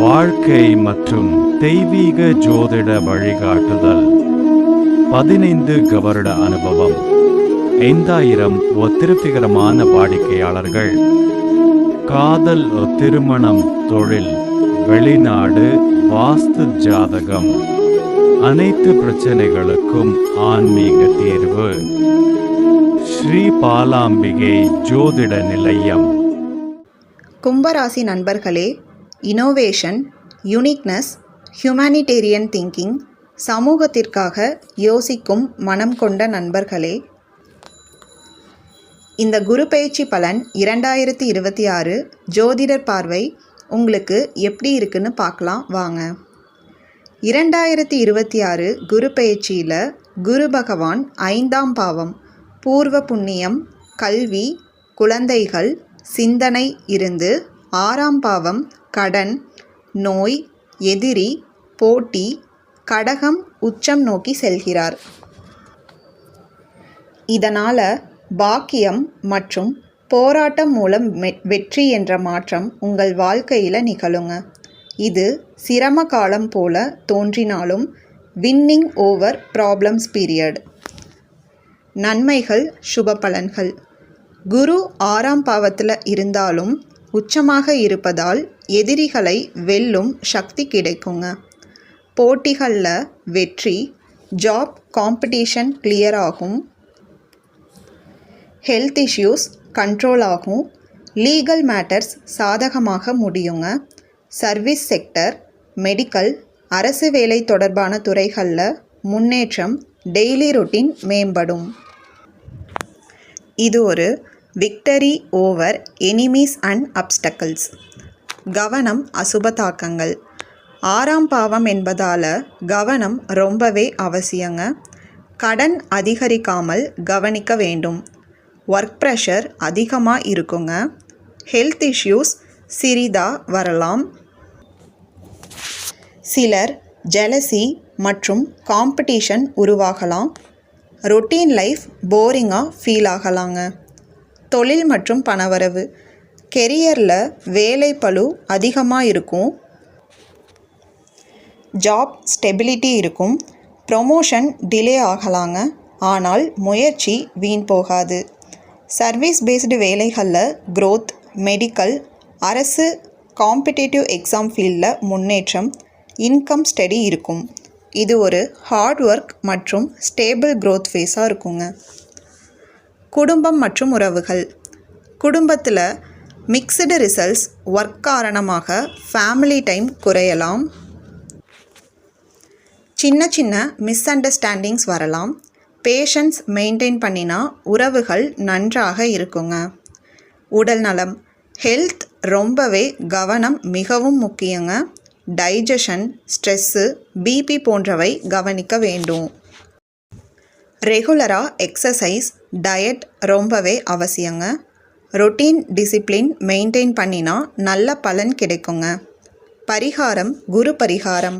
வாழ்க்கை மற்றும் தெய்வீக ஜோதிட வழிகாட்டுதல். 15 வருட அனுபவம், 5000 திருப்திகரமான வாடிக்கையாளர்கள். காதல், திருமணம், தொழில், வெளிநாடு, வாஸ்து ஜாதகம், அனைத்து பிரச்சனைகளுக்கும் ஆன்மீக தீர்வு. ஸ்ரீ பாலாம்பிகை ஜோதிட நிலையம். கும்பராசி நண்பர்களே, இனோவேஷன், யூனிக்னஸ், ஹியூமனிடேரியன் திங்கிங், சமூகத்திற்காக யோசிக்கும் மனம் கொண்ட நண்பர்களே, இந்த குரு பெயர்ச்சி பலன் 2026 ஜோதிடர் பார்வை உங்களுக்கு எப்படி இருக்குன்னு பார்க்கலாம் வாங்க. 2026 குரு பெயர்ச்சியில் குரு பகவான் 5ஆம் பாவம் பூர்வ புண்ணியம், கல்வி, குழந்தைகள், சிந்தனை இருந்து 6ஆம் பாவம் கடன், நோய், எதிரி, போட்டி, கடகம் உச்சம் நோக்கி செல்கிறார். இதனால் பாக்கியம் மற்றும் போராட்டம் மூலம் வெற்றி என்ற மாற்றம் உங்கள் வாழ்க்கையில் நிகழுங்க. இது சிரம காலம் போல தோன்றினாலும் வின்னிங் ஓவர் ப்ராப்ளம்ஸ் பீரியட். நன்மைகள், சுப பலன்கள். குரு 6ஆம் பாவத்தில் இருந்தாலும் உச்சமாக இருப்பதால் எதிரிகளை வெல்லும் சக்தி கிடைக்குங்க. போட்டிகளில் வெற்றி, ஜாப் காம்படிஷன் கிளியர் ஆகும், ஹெல்த் இஷ்யூஸ் கண்ட்ரோல் ஆகும், லீகல் மேட்டர்ஸ் சாதகமாக முடியுங்க. சர்வீஸ் செக்டர், மெடிக்கல், அரசு வேலை தொடர்பான துறைகளில் முன்னேற்றம், டெய்லி ரொட்டீன் மேம்படும். இது ஒரு விக்டரி ஓவர் எனிமீஸ் அண்ட் அப்டக்கிள்ஸ். கவனம், அசுப தாக்கங்கள். 6ஆம் பாவம் என்பதால் கவனம் ரொம்பவே அவசியங்க. கடன் அதிகரிக்காமல் கவனிக்க வேண்டும். ஒர்க் ப்ரெஷர் அதிகமாக இருக்குங்க. ஹெல்த் இஷ்யூஸ் சிறிதாக வரலாம். சிலர் ஜெலசி மற்றும் காம்படிஷன் உருவாகலாம். ரொட்டீன் லைஃப் போரிங்காக ஃபீல் ஆகலாங்க. தொழில் மற்றும் பணவரவு. கெரியரில் வேலை பளு அதிகமாக இருக்கும். ஜாப் ஸ்டெபிலிட்டி இருக்கும். ப்ரொமோஷன் டிலே ஆகலாங்க. ஆனால் முயற்சி வீண் போகாது. சர்வீஸ் பேஸ்டு வேலைகளில் க்ரோத், மெடிக்கல், அரசு காம்படிட்டிவ் எக்ஸாம் ஃபீல்டில் முன்னேற்றம், இன்கம் ஸ்டடி இருக்கும். இது ஒரு ஹார்ட் ஒர்க் மற்றும் ஸ்டேபிள் க்ரோத் ஃபேஸாக இருக்குங்க. குடும்பம் மற்றும் உறவுகள். குடும்பத்தில் மிக்ஸ்டு ரிசல்ட்ஸ். ஒர்க் காரணமாக ஃபேமிலி டைம் குறையலாம். சின்ன சின்ன மிஸ் அண்டர்ஸ்டாண்டிங்ஸ் வரலாம். பேஷன்ஸ் மெயின்டைன் பண்ணினா உறவுகள் நன்றாக இருக்குங்க. உடல் நலம். ஹெல்த் ரொம்பவே கவனம் மிகவும் முக்கியங்க. டைஜஷன், ஸ்ட்ரெஸ்ஸு, பிபி போன்றவை கவனிக்க வேண்டும். ரெகுலராக எக்ஸசைஸ், டயட் ரொம்பவே அவசியங்க. ரொட்டீன் டிசிப்ளின் மெயின்டைன் பண்ணினா நல்ல பலன் கிடைக்குங்க. பரிகாரம், குரு பரிகாரம்.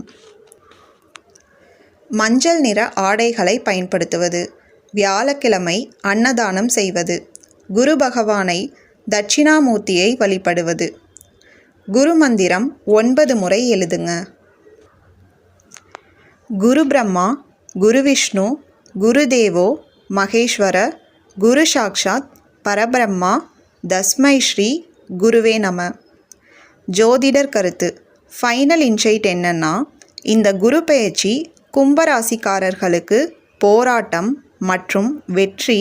மஞ்சள் நிற ஆடைகளை பயன்படுத்துவது. வியாழக்கிழமை அன்னதானம் செய்வது. குரு பகவானை, தட்சிணாமூர்த்தியை வழிபடுவது. குரு மந்திரம் 9 முறை எழுதுங்க. குரு பிரம்மா, குரு விஷ்ணு, குரு தேவோ மகேஸ்வர, குரு சாக்ஷாத் பரபிரம்மா, தஸ்மை ஸ்ரீ குருவே நம. ஜோதிடர் கருத்து. ஃபைனல் இன்சைட் என்னன்னா, இந்த குரு பெயர்ச்சி கும்பராசிக்காரர்களுக்கு போராட்டம் மற்றும் வெற்றி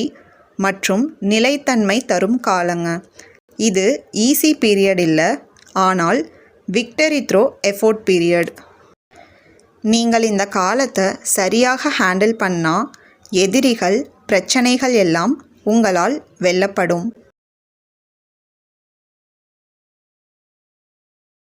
மற்றும் நிலைத்தன்மை தரும் காலங்க. இது ஈஸி பீரியட் இல்லை, ஆனால் விக்டரி த்ரோ எஃபோர்ட் பீரியட். நீங்கள் இந்த காலத்தை சரியாக ஹேண்டில் பண்ணால் எதிரிகள், பிரச்சனைகள் எல்லாம் உங்களால் வெல்லப்படும்.